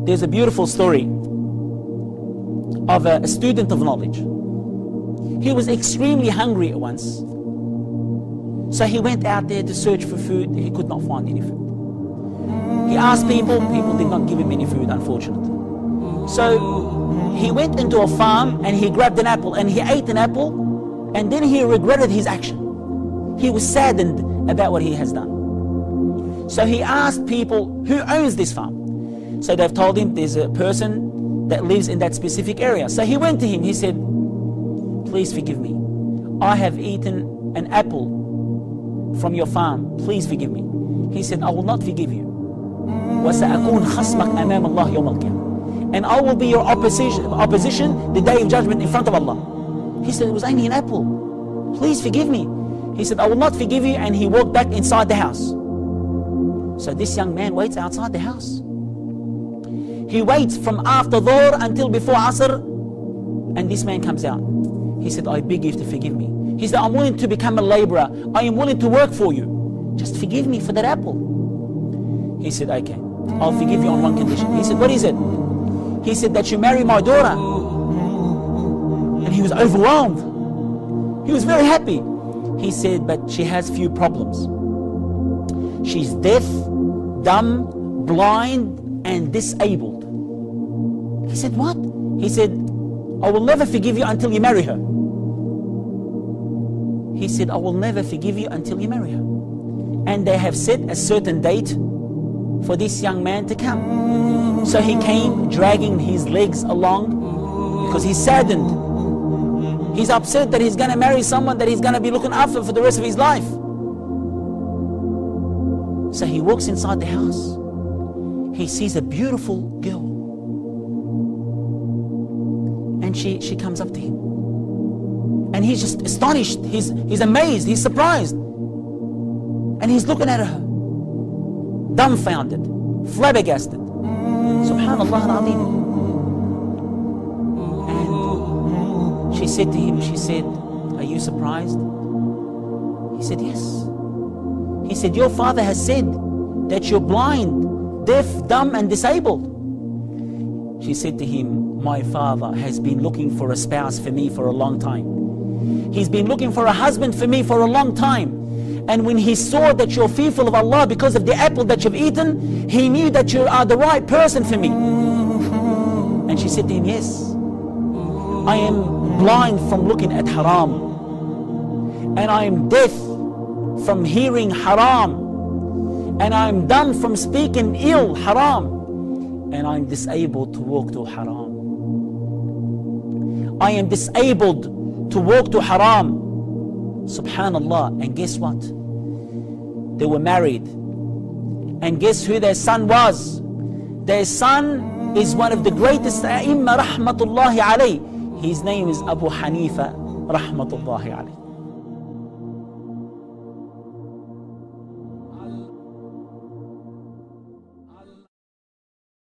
There's a beautiful story of a student of knowledge. He was extremely hungry at once. So he went out there to search for food. He could not find any food. He asked people. People did not give him any food, unfortunately. So he went into a farm and he grabbed an apple and he ate an apple, and then he regretted his action. He was saddened about what he has done. So he asked people, who owns this farm? So they've told him there's a person that lives in that specific area. So he went to him. He said, please forgive me. I have eaten an apple from your farm. Please forgive me. He said, I will not forgive you. وَسَأَكُونْ خَصْمَكْ أَمَامَ اللَّهِ يَوْمَ الْقِيَامَةِ. And I will be your opposition the day of judgment in front of Allah. He said, it was only an apple. Please forgive me. He said, I will not forgive you. And he walked back inside the house. So this young man waits outside the house. He waits from after Dhuhr until before Asr, and this man comes out. He said, I beg you to forgive me. He said, I'm willing to become a laborer. I am willing to work for you. Just forgive me for that apple. He said, okay, I'll forgive you on one condition. He said, what is it? He said, that you marry my daughter. And he was overwhelmed. He was very happy. He said, but she has few problems. She's deaf, dumb, blind, and disabled. He said, what? He said, I will never forgive you until you marry her. He said, I will never forgive you until you marry her. And they have set a certain date for this young man to come. So he came dragging his legs along because he's saddened. He's upset that he's going to marry someone that he's going to be looking after for the rest of his life. So he walks inside the house. He sees a beautiful girl. And she comes up to him. And he's just astonished. He's amazed. He's surprised. And he's looking at her. Dumbfounded. Flabbergasted. Subhanallah al-Azim. And she said to him, she said, are you surprised? He said, yes. He said, your father has said that you're blind, deaf, dumb, and disabled. She said to him, my father has been looking for a spouse for me for a long time. He's been looking for a husband for me for a long time. And when he saw that you're fearful of Allah because of the apple that you've eaten, he knew that you are the right person for me. And she said to him, yes, I am blind from looking at haram. And I am deaf from hearing haram. And I am dumb from speaking ill haram. And I am disabled to walk to haram. I am disabled to walk to haram. Subhanallah. And guess what? They were married. And guess who their son was? Their son is one of the greatest A'imma rahmatullahi alayh. His name is Abu Hanifa rahmatullahi alayh.